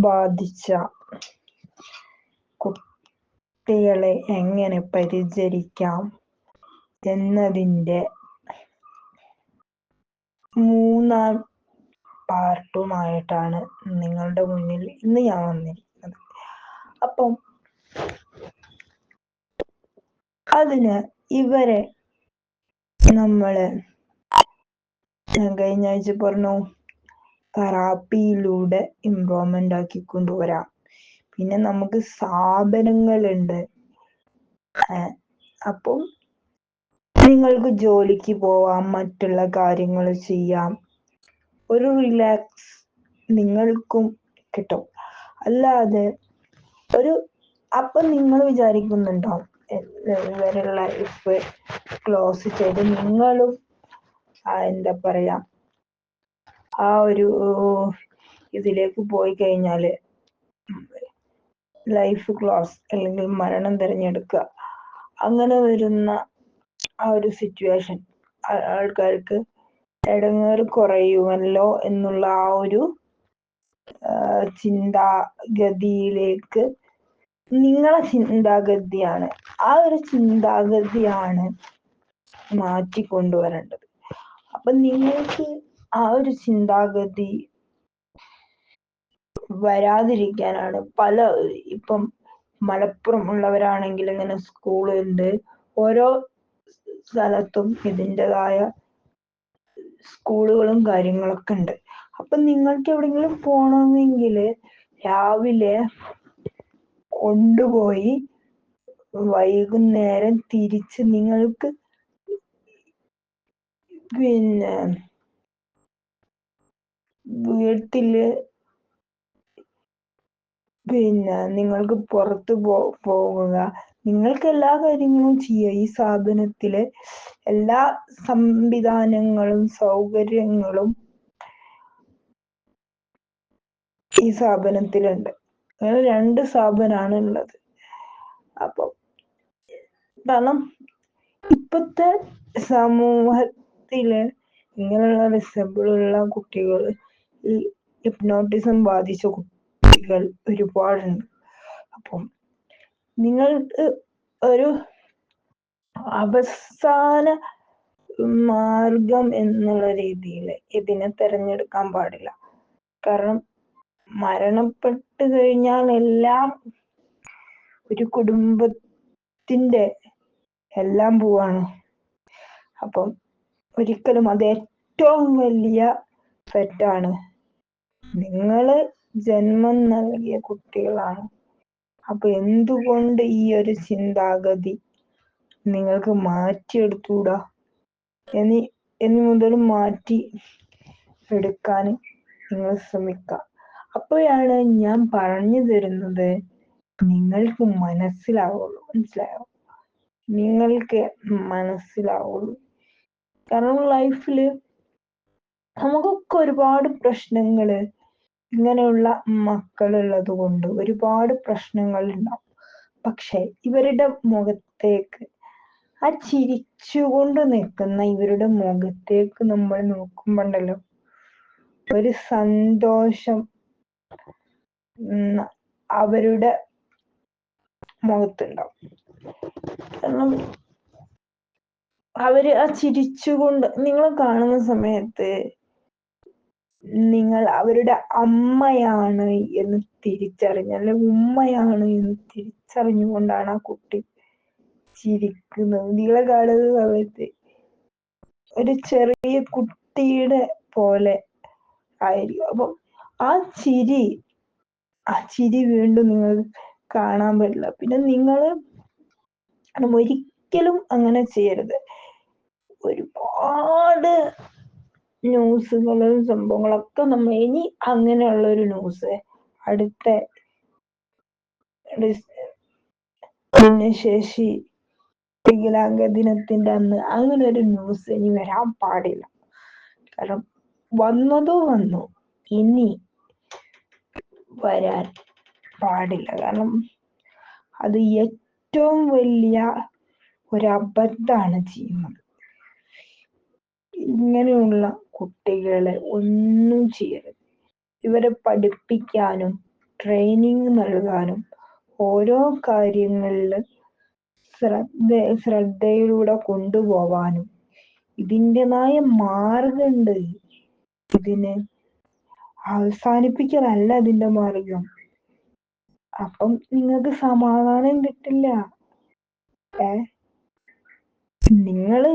ബാധിച്ച കുട്ടികളെ എങ്ങനെ പരിചരിക്കാം എന്നതിൻ്റെ 3-ാം പാർട്ടുമായിട്ടാണ് നിങ്ങളുടെ മുന്നിൽ ഇന്ന് ഞാൻ വന്നിരിക്കുന്നത്. അപ്പം അതിന് ഇവരെ നമ്മള് ഞാൻ കഴിഞ്ഞ ആഴ്ച പറഞ്ഞു തെറാപ്പിയിലൂടെ ഇംപ്രൂവ്മെന്റ് ആക്കി കൊണ്ടുവരാം. പിന്നെ നമുക്ക് സ്ഥാപനങ്ങളുണ്ട്. അപ്പം നിങ്ങൾക്ക് ജോലിക്ക് പോവാം, മറ്റുള്ള കാര്യങ്ങൾ ചെയ്യാം, ഒരു റിലാക്സ് നിങ്ങൾക്കും കിട്ടും. അല്ലാതെ അപ്പം നിങ്ങൾ വിചാരിക്കുന്നുണ്ടാവും ഇവരുടെ ലൈഫ് ക്ലോസ് ചെയ്ത് നിങ്ങളും എന്താ പറയാ ആ ഒരു ഇതിലേക്ക് പോയി കഴിഞ്ഞാല് ലൈഫ് ക്ലോസ് അല്ലെങ്കിൽ മരണം തിരഞ്ഞെടുക്കുക, അങ്ങനെ വരുന്ന ആ ഒരു സിറ്റുവേഷൻ ആൾക്കാർക്ക് ഇടങ്ങേറ് കുറയുമല്ലോ എന്നുള്ള ആ ഒരു ചിന്താഗതിയിലേക്ക് നിങ്ങളെ ചിന്താഗതിയാണ് ആ ഒരു ചിന്താഗതിയാണ് മാറ്റിക്കൊണ്ടുവരേണ്ടത്. അപ്പൊ നിങ്ങൾക്ക് ആ ഒരു ചിന്താഗതി വരാതിരിക്കാനാണ് ഇപ്പം മലപ്പുറം ഉള്ളവരാണെങ്കിൽ ഇങ്ങനെ സ്കൂളുണ്ട്, ഓരോ സ്ഥലത്തും ഇതിൻ്റെതായ സ്കൂളുകളും കാര്യങ്ങളൊക്കെ ഉണ്ട്. അപ്പൊ നിങ്ങൾക്ക് എവിടെയെങ്കിലും പോകണമെങ്കിൽ രാവിലെ കൊണ്ടുപോയി വൈകുന്നേരം തിരിച്ച് നിങ്ങൾക്ക് പിന്നെ വീട്ടില് നിങ്ങൾക്ക് പുറത്ത് പോവുക, നിങ്ങൾക്ക് എല്ലാ കാര്യങ്ങളും ചെയ്യുക. ഈ സ്ഥാപനത്തിലെ എല്ലാ സംവിധാനങ്ങളും സൗകര്യങ്ങളും ഈ സ്ഥാപനത്തിലുണ്ട്. അങ്ങനെ 2 സ്ഥാപനമാണ് ഉള്ളത്. അപ്പൊ കാരണം ഇപ്പോഴത്തെ സമൂഹത്തില് ഇങ്ങനെയുള്ള ഡിസബിളുള്ള കുട്ടികൾ, ഈ ഹിപ്നോട്ടിസം ബാധിച്ച കുട്ടികൾ ഒരുപാടുണ്ട്. അപ്പം നിങ്ങൾക്ക് ഒരു അവസാന മാർഗം എന്നുള്ള രീതിയിൽ ഇതിനെ തിരഞ്ഞെടുക്കാൻ പാടില്ല. കാരണം മരണപ്പെട്ട് കഴിഞ്ഞാൽ എല്ലാം ഒരു കുടുംബത്തിന്റെ എല്ലാം പോവാണ്. അപ്പം ഒരിക്കലും അത് ഏറ്റവും വലിയ തെറ്റാണ്. നിങ്ങള് ജന്മം നൽകിയ കുട്ടികളാണ്. അപ്പൊ എന്തുകൊണ്ട് ഈ ഒരു ചിന്താഗതി നിങ്ങൾക്ക് മാറ്റിയെടുത്തൂടാ? ഇനി മുതൽ മാറ്റി എടുക്കാൻ നിങ്ങൾ ശ്രമിക്കുക. അപ്പോഴാണ് ഞാൻ പറഞ്ഞു തരുന്നത് നിങ്ങൾക്ക് മനസ്സിലാവുള്ളൂ. മനസ്സിലായോ? നിങ്ങൾക്ക് മനസ്സിലാവുള്ളൂ. കാരണം ലൈഫില് നമുക്കൊക്കെ ഒരുപാട് പ്രശ്നങ്ങള്, ഇങ്ങനെയുള്ള മക്കളുള്ളത് കൊണ്ട് ഒരുപാട് പ്രശ്നങ്ങൾ ഉണ്ടാവും. പക്ഷെ ഇവരുടെ മുഖത്തേക്ക്, ആ ചിരിച്ചുകൊണ്ട് നിൽക്കുന്ന ഇവരുടെ മുഖത്തേക്ക് നമ്മൾ നോക്കുമ്പോണ്ടല്ലോ, ഒരു സന്തോഷം അവരുടെ മുഖത്തുണ്ടാവും. കാരണം അവര് ആ ചിരിച്ചുകൊണ്ട് നിങ്ങൾ കാണുന്ന സമയത്ത് നിങ്ങൾ അവരുടെ അമ്മയാണ് എന്ന് തിരിച്ചറിഞ്ഞ, അല്ലെ ഉമ്മയാണ് എന്ന് തിരിച്ചറിഞ്ഞുകൊണ്ടാണ് ആ കുട്ടി ചിരിക്കുന്നത്. നിങ്ങളെ കാണുന്ന സമയത്ത് ഒരു ചെറിയ കുട്ടിയുടെ പോലെ ആയിരിക്കും. അപ്പൊ ആ ചിരി വീണ്ടും നിങ്ങൾ കാണാൻ പറ്റില്ല. പിന്നെ നിങ്ങൾ ഒരിക്കലും അങ്ങനെ ചെയ്യരുത്. ഒരുപാട് ന്യൂസുകളും സംഭവങ്ങളൊക്കെ നമ്മൾ ഇനി അങ്ങനെയുള്ള ഒരു ന്യൂസ് അടുത്ത ഭിന്നശേഷി വികലാംഗ ദിനത്തിന്റെ അന്ന് അങ്ങനെ ഒരു ന്യൂസ് ഇനി വരാൻ പാടില്ല. കാരണം വന്നു, ഇനി വരാൻ പാടില്ല. കാരണം അത് ഏറ്റവും വലിയ ഒരു അബദ്ധമാണ് ചെയ്യുന്നത്. ഇങ്ങനെയുള്ള കുട്ടികളെ ഒന്നും ചെയ്യരുത്. ഇവരെ പഠിപ്പിക്കാനും ട്രെയിനിങ് നൽകാനും ഓരോ കാര്യങ്ങളിൽ ശ്രദ്ധയിലൂടെ കൊണ്ടുപോവാനും ഇതിൻ്റെതായ മാർഗമുണ്ട്. ഇതിന് അവസാനിപ്പിക്കലല്ല ഇതിന്റെ മാർഗം. അപ്പം നിങ്ങൾക്ക് സമാധാനം കിട്ടില്ല. നിങ്ങള്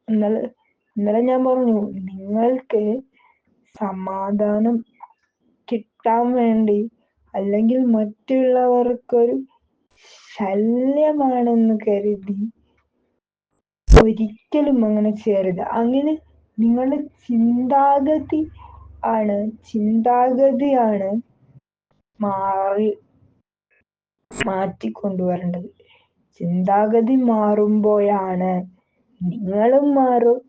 ഇന്നലെ ഞാൻ പറഞ്ഞു, നിങ്ങൾക്ക് സമാധാനം കിട്ടാൻ വേണ്ടി അല്ലെങ്കിൽ മറ്റുള്ളവർക്കൊരു ശല്യമാണെന്ന് കരുതി ഒരിക്കലും അങ്ങനെ ചെയ്യരുത്. അങ്ങനെ നിങ്ങളുടെ ചിന്താഗതിയാണ് മാറ്റിക്കൊണ്ടുവരേണ്ടത്. ചിന്താഗതി മാറുമ്പോഴാണ് നിങ്ങളും മാറും,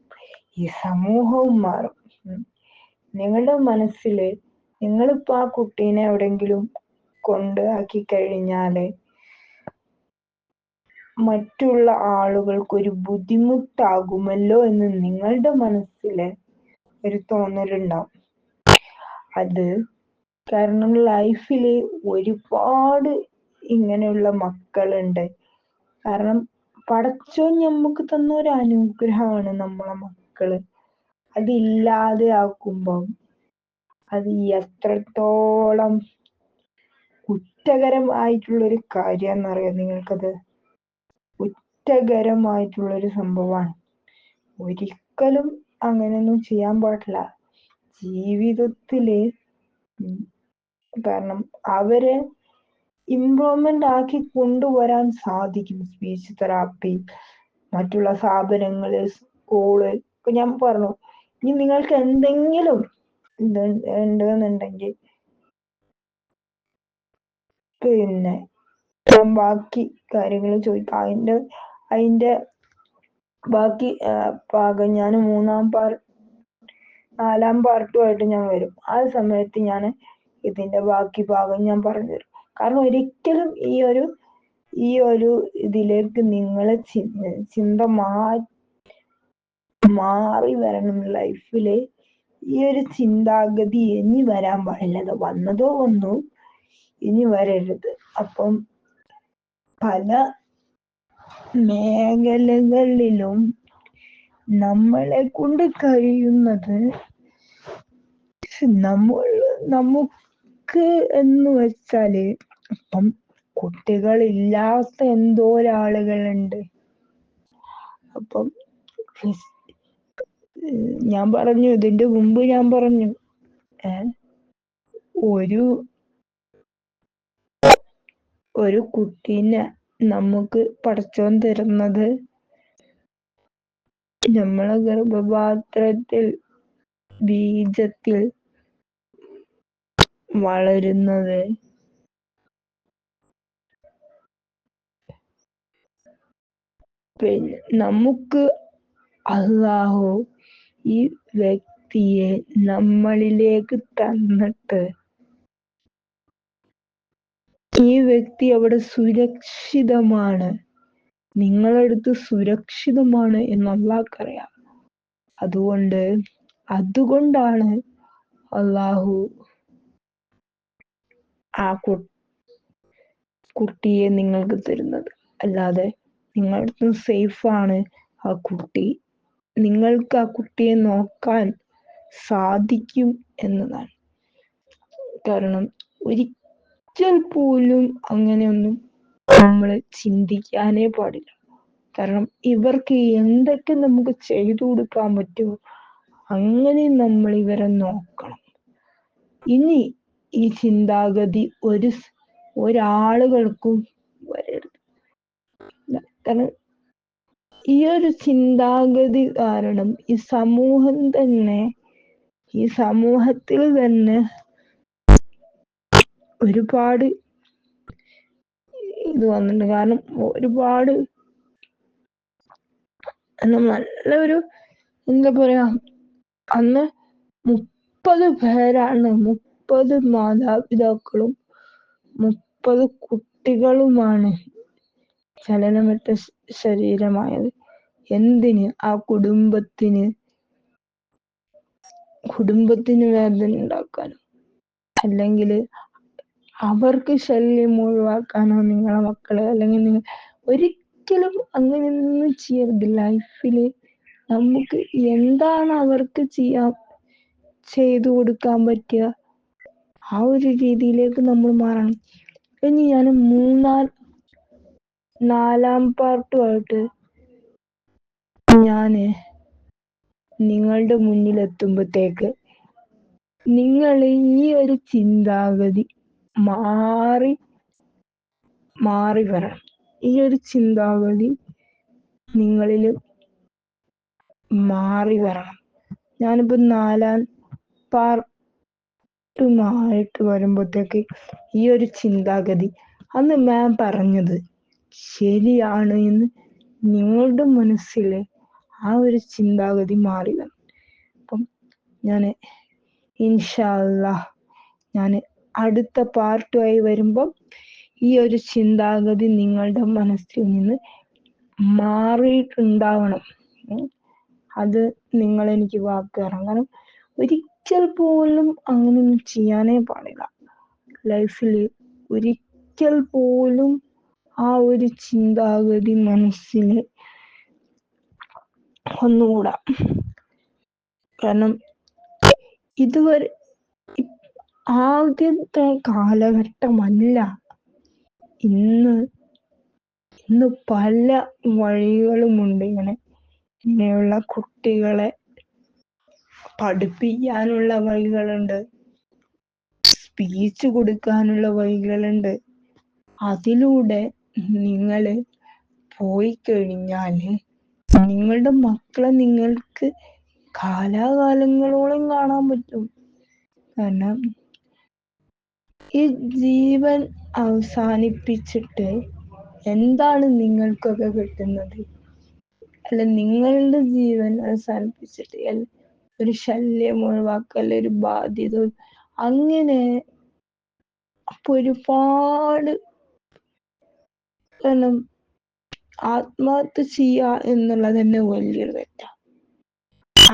ഈ സമൂഹവും മാറും. നിങ്ങളുടെ മനസ്സില് നിങ്ങളിപ്പോ ആ കുട്ടീനെ എവിടെങ്കിലും കൊണ്ടാക്കി കഴിഞ്ഞാല് മറ്റുള്ള ആളുകൾക്കൊരു ബുദ്ധിമുട്ടാകുമല്ലോ എന്ന് നിങ്ങളുടെ മനസ്സില് ഒരു തോന്നലുണ്ടാവും. അത് കാരണം ലൈഫില് ഒരുപാട് ഇങ്ങനെയുള്ള മക്കളുണ്ട്. കാരണം പടച്ചോൻ നമുക്ക് തന്ന ഒരു അനുഗ്രഹമാണ് നമ്മളെ മക്കള്. അതില്ലാതെ ആക്കുമ്പം അത് എത്രത്തോളം കുറ്റകരമായിട്ടുള്ളൊരു കാര്യമെന്നറിയാം നിങ്ങൾക്കത്. കുറ്റകരമായിട്ടുള്ളൊരു സംഭവമാണ്. ഒരിക്കലും അങ്ങനെയൊന്നും ചെയ്യാൻ പാടില്ല ജീവിതത്തില്. കാരണം അവരെ ഇംപ്രൂവ്മെന്റ് ആക്കി കൊണ്ടുവരാൻ സാധിക്കും. സ്പീച്ച് തെറാപ്പി, മറ്റുള്ള സ്ഥാപനങ്ങള്, സ്കൂള്. ഇപ്പൊ ഞാൻ പറഞ്ഞു, ഇനി നിങ്ങൾക്ക് എന്തെങ്കിലും ഉണ്ടെന്നുണ്ടെങ്കിൽ പിന്നെ ഞാൻ ബാക്കി കാര്യങ്ങൾ ചോദിക്കാം. അതിന്റെ ബാക്കി ഭാഗം ഞാൻ 4ാം പാർട്ടുമായിട്ട് ഞാൻ വരും. ആ സമയത്ത് ഞാൻ ഇതിന്റെ ബാക്കി ഭാഗം ഞാൻ പറഞ്ഞുതരും. കാരണം ഒരിക്കലും ഈ ഒരു ഇതിലേക്ക് നിങ്ങളെ ചിന്ത മാറി വരണം. ലൈഫില് ഈ ഒരു ചിന്താഗതി ഇനി വരാൻ പാടില്ല. വന്നതോ വന്നു, ഇനി വരരുത്. അപ്പം പല മേഖലകളിലും നമ്മളെ കൊണ്ട് കഴിയുന്നത് നമുക്ക് എന്ന് വെച്ചാല്, ഇപ്പം കുട്ടികളില്ലാത്ത എന്തോരാളുകളുണ്ട്. അപ്പം ഞാൻ പറഞ്ഞു, ഇതിന്റെ മുമ്പ് ഞാൻ പറഞ്ഞു, ഒരു കുട്ടീനെ നമുക്ക് പടച്ചോൻ തരുന്നത് നമ്മളെ ഗർഭപാത്രത്തിൽ ബീജത്തിൽ വളരുന്നത് പിന്നെ നമുക്ക് അല്ലാഹു ഈ വ്യക്തിയെ നമ്മളിലേക്ക് തന്നിട്ട് ഈ വ്യക്തി അവിടെ സുരക്ഷിതമാണ്, നിങ്ങളടുത്ത് സുരക്ഷിതമാണ് എന്ന് അല്ലാഹ്ക്കറിയാം. അതുകൊണ്ടാണ് അല്ലാഹു ആ കുട്ടിയെ നിങ്ങൾക്ക് തരുന്നത്. അല്ലാതെ നിങ്ങളടുത്ത് സേഫാണ് ആ കുട്ടി, നിങ്ങൾക്ക് ആ കുട്ടിയെ നോക്കാൻ സാധിക്കും എന്നതാണ്. കാരണം ഒരിക്കൽ പോലും അങ്ങനെയൊന്നും നമ്മൾ ചിന്തിക്കാനേ പാടില്ല. കാരണം ഇവർക്ക് എന്തൊക്കെ നമുക്ക് ചെയ്തു കൊടുക്കാൻ പറ്റുമോ അങ്ങനെ നമ്മൾ ഇവരെ നോക്കണം. ഇനി ഈ ചിന്താഗതി ഒരാളുകൾക്കും വരരുത്. കാരണം ഈ ഒരു ചിന്താഗതി കാരണം ഈ സമൂഹത്തിൽ തന്നെ ഒരുപാട് ഇത് വന്നിട്ടുണ്ട്. കാരണം ഒരുപാട് നല്ലൊരു എന്താ പറയാ, അന്ന് 30 പേരാണ്, 30 മാതാപിതാക്കളും 30 കുട്ടികളുമാണ് ചലനമറ്റ ശരീരമായത്. എന്തിന്? ആ കുടുംബത്തിന് വേദന ഉണ്ടാക്കാനും അല്ലെങ്കിൽ അവർക്ക് ശല്യം ഒഴിവാക്കാനോ നിങ്ങളെ മക്കളെ അല്ലെങ്കിൽ നിങ്ങൾ ഒരിക്കലും അങ്ങനെയൊന്നും ചെയ്യരുത്. ലൈഫില് നമുക്ക് എന്താണ് അവർക്ക് ചെയ്തു കൊടുക്കാൻ പറ്റുക ആ ഒരു രീതിയിലേക്ക് നമ്മൾ മാറണം. ഇനി ഞാൻ നാലാം പാർട്ടുമായിട്ട് ഞാന് നിങ്ങളുടെ മുന്നിൽ എത്തുമ്പോഴത്തേക്ക് നിങ്ങൾ ഈ ഒരു ചിന്താഗതി മാറി വരണം. ഈ ഒരു ചിന്താഗതി നിങ്ങളിൽ മാറി വരണം. ഞാനിപ്പോ നാലാം പാർട്ടുമായിട്ട് വരുമ്പോഴത്തേക്ക് ഈ ഒരു ചിന്താഗതി അന്ന് മാം പറഞ്ഞത് ശരിയാണ് എന്ന് നിങ്ങളുടെ മനസ്സിൽ ആ ഒരു ചിന്താഗതി മാറി വരണം. അപ്പം ഞാൻ ഇൻഷാ അല്ലാഹ് ഞാൻ അടുത്ത പാർട്ടുമായി വരുമ്പം ഈ ഒരു ചിന്താഗതി നിങ്ങളുടെ മനസ്സിൽ നിന്ന് മാറിയിട്ടുണ്ടാവണം. അത് നിങ്ങൾ എനിക്ക് വാക്ക് തരണം. കാരണം ഒരിക്കൽ പോലും അങ്ങനെയൊന്നും ചെയ്യാനേ പാടില്ല. ലൈഫിൽ ഒരിക്കൽ പോലും ആ ഒരു ചിന്താഗതി മനസ്സിൽ ഒന്നുകൂടാ. കാരണം ഇതുവരെ ആദ്യത്തെ കാലഘട്ടമല്ല. ഇന്ന് പല വഴികളുമുണ്ട്. ഇങ്ങനെയുള്ള കുട്ടികളെ പഠിപ്പിക്കാനുള്ള വഴികളുണ്ട്, സ്പീച്ച് കൊടുക്കാനുള്ള വഴികളുണ്ട്. അതിലൂടെ നിങ്ങൾ പോയി കഴിഞ്ഞാൽ നിങ്ങളുടെ മക്കളെ നിങ്ങൾക്ക് കാലാകാലങ്ങളോളം കാണാൻ പറ്റും. കാരണം ഈ ജീവൻ അവസാനിപ്പിച്ചിട്ട് എന്താണ് നിങ്ങൾക്കൊക്കെ കിട്ടുന്നത്? അല്ല, നിങ്ങളുടെ ജീവൻ അവസാനിപ്പിച്ചിട്ട് ഒരു ശല്യം ഒഴിവാക്കൽ, ഒരു ബാധ്യത, അങ്ങനെ ഒരുപാട് ആത്മഹത്യ ചെയ്യുക എന്നുള്ളത് തന്നെ വലിയൊരു തെറ്റാ.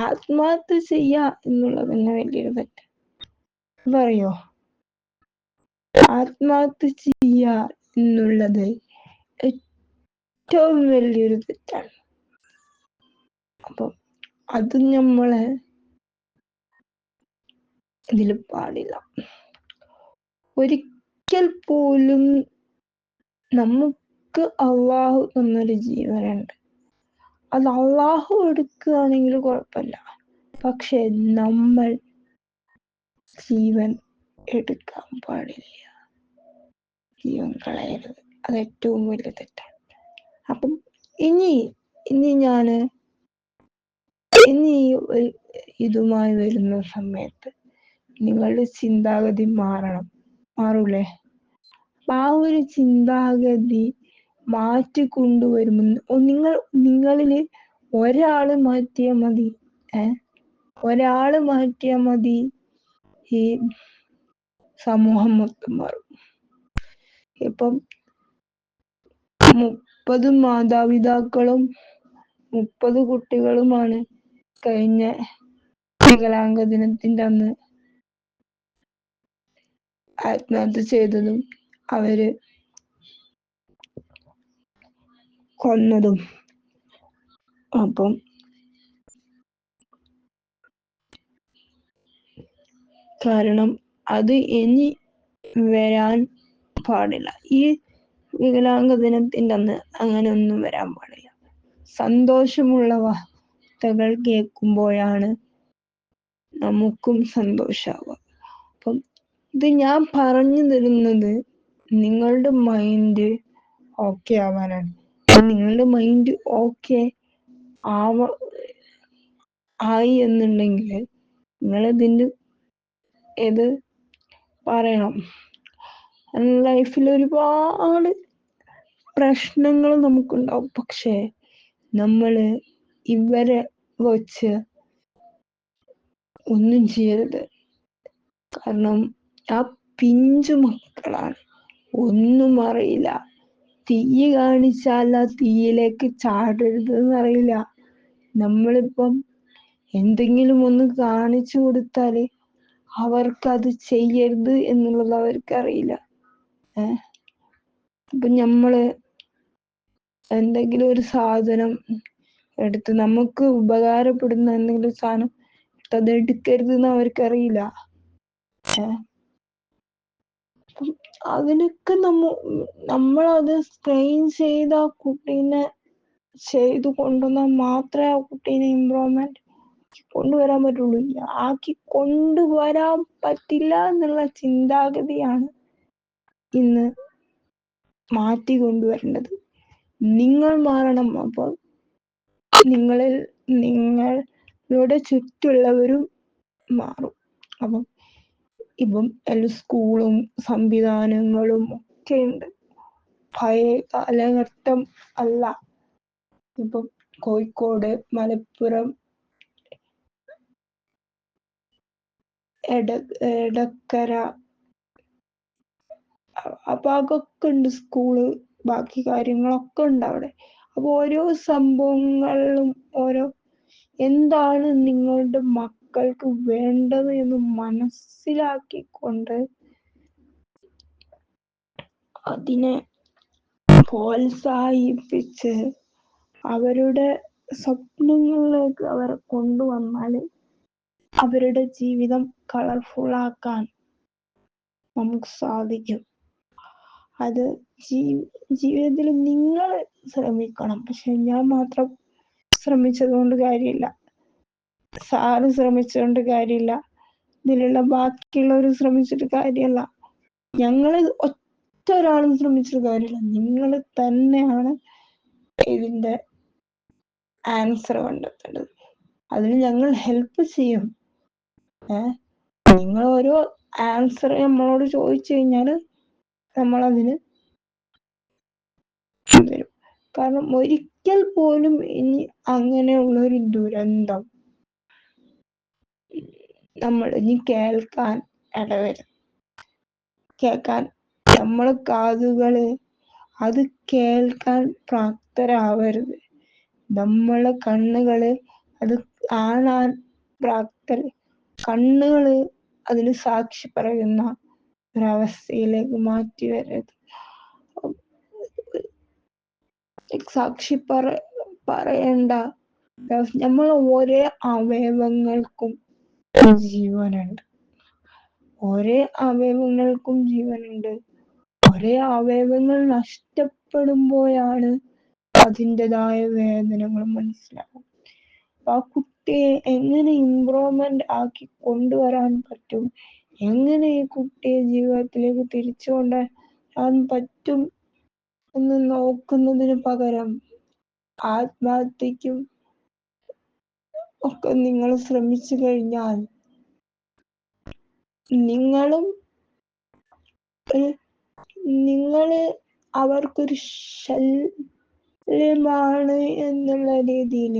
ആത്മഹത്യ ചെയ്യുക എന്നുള്ളത് തന്നെ വലിയൊരു തെറ്റാ. പറയോ? ആത്മഹത്യ ചെയ്യുക എന്നുള്ളത് ഏറ്റവും വലിയൊരു തെറ്റാണ്. അപ്പൊ അത് നമ്മളെ ഇതിൽ പാടില്ല. ഒരിക്കൽ പോലും നമുക്ക് അള്ളാഹു തന്നൊരു ജീവനുണ്ട്. അത് അള്ളാഹു എടുക്കുകയാണെങ്കിൽ കുഴപ്പമില്ല. പക്ഷെ നമ്മൾ ജീവൻ എടുക്കാൻ പാടില്ല, ജീവൻ കളയരുത്. അത് ഏറ്റവും വലിയ തെറ്റാണ്. അപ്പം ഇനി ഇതുമായി വരുന്ന സമയത്ത് നിങ്ങളുടെ ചിന്താഗതി മാറൂലേ? അപ്പൊ ആ ഒരു ചിന്താഗതി മാറ്റിക്കൊണ്ടുവരുമ്പോൾ നിങ്ങളിൽ ഒരാള് മാറ്റിയാൽ മതി. ഈ സമൂഹം മൊത്തം മാറും. ഇപ്പം 30 മാതാപിതാക്കളും 30 കുട്ടികളുമാണ് കഴിഞ്ഞ വികലാംഗ ദിനത്തിന്റെ അന്ന് ആത്മഹത്യ ചെയ്തതും അവര് കൊന്നതും. അപ്പം കാരണം അത് ഇനി വരാൻ പാടില്ല. ഈ വികലാംഗ ദിനത്തിന്റെ അന്ന് അങ്ങനെ ഒന്നും വരാൻ പാടില്ല. സന്തോഷമുള്ള വാർത്തകൾ കേൾക്കുമ്പോഴാണ് നമുക്കും സന്തോഷാവുക. അപ്പം ഇത് ഞാൻ പറഞ്ഞു തരുന്നത് നിങ്ങളുടെ മൈൻഡ് ഓക്കെ ആവാനാണ്. നിങ്ങളുടെ മൈൻഡ് ഓക്കെ ആയി എന്നുണ്ടെങ്കിൽ നിങ്ങളിതിൻ്റെ ഇത് പറയണം. ലൈഫിൽ ഒരുപാട് പ്രശ്നങ്ങൾ നമുക്കുണ്ടാവും. പക്ഷെ നമ്മള് ഇവരെ വച്ച് ഒന്നും ചെയ്യരുത്. കാരണം ആ പിഞ്ചു മക്കളാണ്, ഒന്നും അറിയില്ല. തീ കാണിച്ചാൽ ആ തീയിലേക്ക് ചാടരുത് എന്നറിയില്ല. നമ്മളിപ്പം എന്തെങ്കിലും ഒന്ന് കാണിച്ചു കൊടുത്താല് അവർക്കത് ചെയ്യരുത് എന്നുള്ളത് അവർക്കറിയില്ല. ഇപ്പൊ നമ്മള് എന്തെങ്കിലും ഒരു സാധനം എടുത്ത് നമുക്ക് ഉപകാരപ്പെടുന്ന എന്തെങ്കിലും സാധനം അത് എടുക്കരുത് എന്ന് അവർക്കറിയില്ല. അതിനൊക്കെ നമ്മളത് സ്ട്രെയിൻ ചെയ്ത് ആ കുട്ടീനെ ചെയ്തു കൊണ്ടുവന്നാൽ മാത്രമേ ആ കുട്ടീനെ ഇമ്പ്രൂവ്മെന്റ് കൊണ്ടുവരാൻ പറ്റുള്ളൂ. ആക്കി കൊണ്ടുവരാൻ പറ്റില്ല എന്നുള്ള ചിന്താഗതിയാണ് ഇന്ന് മാറ്റി കൊണ്ടുവരേണ്ടത്. നിങ്ങൾ മാറണം. അപ്പോൾ നിങ്ങളുടെ ചുറ്റുള്ളവരും മാറും. അപ്പം ഇപ്പം എല്ലാ സ്കൂളും സംവിധാനങ്ങളും ഒക്കെ ഉണ്ട്. പഴയ കാലഘട്ടം അല്ല. ഇപ്പം കോഴിക്കോട്, മലപ്പുറം, എടക്കര ആ ഭാഗമൊക്കെ ഉണ്ട് സ്കൂള്, ബാക്കി കാര്യങ്ങളൊക്കെ ഉണ്ട് അവിടെ. അപ്പൊ ഓരോ സംഭവങ്ങളിലും എന്താണ് നിങ്ങളുടെ മക്കൾക്ക് വേണ്ടത് എന്ന് മനസ്സിലാക്കിക്കൊണ്ട് അതിനെ പ്രോത്സാഹിപ്പിച്ച് അവരുടെ സ്വപ്നങ്ങളിലേക്ക് അവരെ കൊണ്ടുവന്നാൽ അവരുടെ ജീവിതം കളർഫുൾ ആക്കാൻ നമുക്ക് സാധിക്കും. അത് ജീവിതത്തിൽ നിങ്ങൾ ശ്രമിക്കണം. പക്ഷെ ഞാൻ മാത്രം ശ്രമിച്ചതുകൊണ്ട് കാര്യമില്ല, സാറ് ശ്രമിച്ചുകൊണ്ട് കാര്യമില്ല, ഇതിലുള്ള ബാക്കിയുള്ളവർ ശ്രമിച്ചിട്ട് കാര്യമല്ല, ഞങ്ങൾ ഒറ്റ ഒരാളും ശ്രമിച്ചിട്ട് കാര്യമില്ല. നിങ്ങൾ തന്നെയാണ് ഇതിന്റെ ആൻസർ കണ്ടെത്തേണ്ടത്. അതിന് ഞങ്ങൾ ഹെൽപ്പ് ചെയ്യും. നിങ്ങൾ ഓരോ ആൻസർ നമ്മളോട് ചോദിച്ചു കഴിഞ്ഞാൽ നമ്മളതിന് തരും. കാരണം ഒരിക്കൽ പോലും ഇനി അങ്ങനെയുള്ള ഒരു ദുരന്തം നമ്മൾ ഇനി കേൾക്കാൻ നമ്മളെ കാതുകള് അത് കേൾക്കാൻ പ്രാപ്തരാവരുത്. നമ്മളെ കണ്ണുകള് അത് കാണാൻ കണ്ണുകള് അതിന് സാക്ഷി പറയുന്ന ഒരവസ്ഥയിലേക്ക് മാറ്റി വരരുത്. സാക്ഷി പറയണ്ട. നമ്മൾ ഓരോ അവയവങ്ങൾക്കും ജീവനുണ്ട്. ഒരേ അവയവങ്ങൾ നഷ്ടപ്പെടുമ്പോഴാണ് അതിൻ്റെതായ വേദനകൾ മനസ്സിലാവും. ആ കുട്ടിയെ എങ്ങനെ ഇംപ്രൂവ്മെന്റ് ആക്കി കൊണ്ടുവരാൻ പറ്റും, എങ്ങനെ ഈ കുട്ടിയെ ജീവിതത്തിലേക്ക് തിരിച്ചു കൊണ്ടുവരാൻ പറ്റും എന്ന് നോക്കുന്നതിന് പകരം ആത്മഹത്യക്കും ഒക്കെ നിങ്ങൾ ശ്രമിച്ചു കഴിഞ്ഞാൽ നിങ്ങള് അവർക്കൊരു ശല്യമാണ് എന്നുള്ള രീതിയിൽ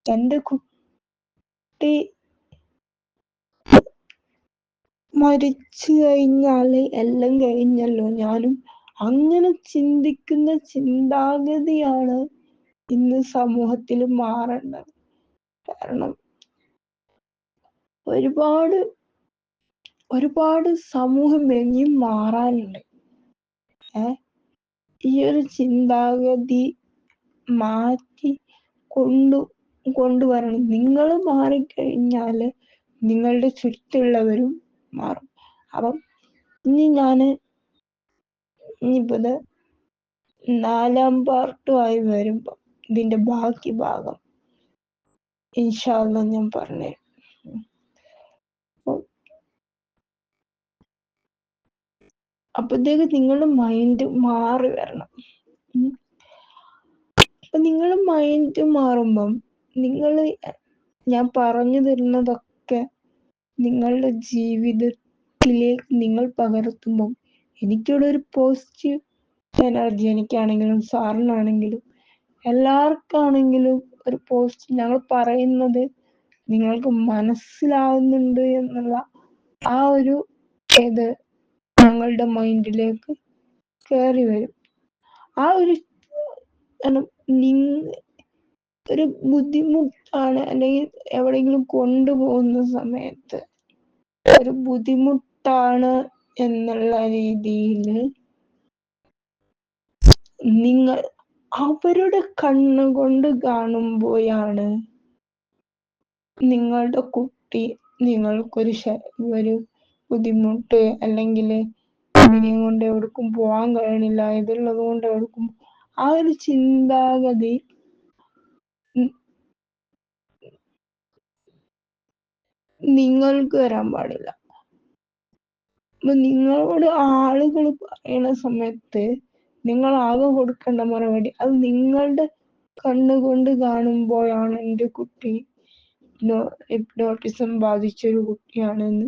എന്റെ കുട്ടി മരിച്ചു കഴിഞ്ഞാല് എല്ലാം കഴിഞ്ഞല്ലോ, ഞാനും അങ്ങനെ ചിന്തിക്കുന്ന ചിന്താഗതിയാണ് ഇന്ന് സമൂഹത്തിൽ മാറേണ്ടത്. കാരണം ഒരുപാട് സമൂഹം ഇനിയും മാറാനുണ്ട്. ഈ ഒരു ചിന്താഗതി മാറ്റി കൊണ്ടുവരണം. നിങ്ങൾ മാറിക്കഴിഞ്ഞാല് നിങ്ങളുടെ ചുറ്റുള്ളവരും മാറും. അപ്പം ഇനിയിപ്പത് 4ാം പാർട്ടുമായി വരുമ്പോ ഇതിന്റെ ബാക്കി ഭാഗം ഇൻഷാ അല്ലാഹ് ഞാൻ പറഞ്ഞേ. അപ്പോഴത്തേക്ക് നിങ്ങളുടെ മൈൻഡ് മാറി വരണം. അപ്പൊ നിങ്ങളുടെ മൈൻഡ് മാറുമ്പം ഞാൻ പറഞ്ഞു തരുന്നതൊക്കെ നിങ്ങളുടെ ജീവിതത്തിലേക്ക് നിങ്ങൾ പകർത്തുമ്പം എനിക്കിവിടെ ഒരു പോസിറ്റീവ് എനർജി, എനിക്കാണെങ്കിലും സാറിനാണെങ്കിലും എല്ലാവർക്കാണെങ്കിലും ഒരു പോസിറ്റീവ്, ഞങ്ങൾ പറയുന്നത് നിങ്ങൾക്ക് മനസ്സിലാവുന്നുണ്ട് എന്നുള്ള ആ ഒരു ഞങ്ങളുടെ മൈൻഡിലേക്ക് കയറി വരും. ആ ഒരു ബുദ്ധിമുട്ടാണ്, അല്ലെങ്കിൽ എവിടെയെങ്കിലും കൊണ്ടുപോകുന്ന സമയത്ത് ഒരു ബുദ്ധിമുട്ടാണ് എന്നുള്ള രീതിയിൽ നിങ്ങൾ അവരുടെ കണ്ണുകൊണ്ട് കാണുമ്പോഴാണ് നിങ്ങളുടെ കുട്ടി നിങ്ങൾക്കൊരു ഒരു ബുദ്ധിമുട്ട്, അല്ലെങ്കിൽ ഇതിനെയും കൊണ്ട് എവിടേക്കും പോകാൻ കഴിയണില്ല, ഇതുള്ളത് കൊണ്ട് എവിടേക്കും, ആ ഒരു ചിന്താഗതി നിങ്ങൾക്ക് വരാൻ പാടില്ല. അപ്പൊ നിങ്ങളോട് ആളുകൾ പറയുന്ന സമയത്ത് നിങ്ങൾ ആകെ കൊടുക്കേണ്ട മറുപടി, അത് നിങ്ങളുടെ കണ്ണുകൊണ്ട് കാണുമ്പോഴാണ് എൻ്റെ കുട്ടി ഹിപ്നോട്ടിസം ബാധിച്ചൊരു കുട്ടിയാണെന്ന്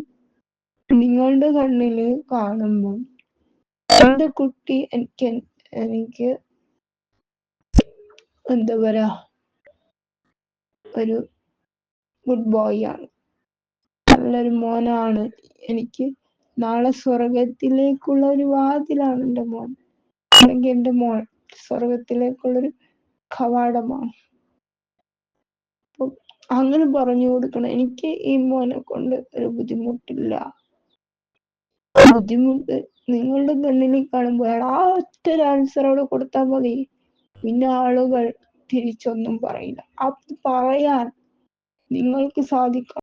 നിങ്ങളുടെ കണ്ണില് കാണുമ്പോൾ എന്റെ കുട്ടി എനിക്ക് എന്താ പറയാ, ഒരു ഗുഡ് ബോയ് ആണ്, നല്ലൊരു മോനാണ്, എനിക്ക് നാളെ സ്വർഗത്തിലേക്കുള്ള ഒരു വാതിലാണ് എൻ്റെ മോൻ, അല്ലെങ്കിൽ എൻ്റെ മോൻ സ്വർഗത്തിലേക്കുള്ളൊരു കവാടമാണ്. അപ്പൊ അങ്ങനെ പറഞ്ഞു കൊടുക്കണം. എനിക്ക് ഈ മോനെ കൊണ്ട് ഒരു ബുദ്ധിമുട്ടില്ല. ബുദ്ധിമുട്ട് നിങ്ങളുടെ കണ്ണിൽ കാണുമ്പോൾ ആ ഒറ്റ ഒരു ആൻസർ അവിടെ കൊടുത്താൽ മതി. പിന്നെ ആളുകൾ തിരിച്ചൊന്നും പറയില്ല. അത് പറയാൻ നിങ്ങൾക്ക് സാധിക്കണം.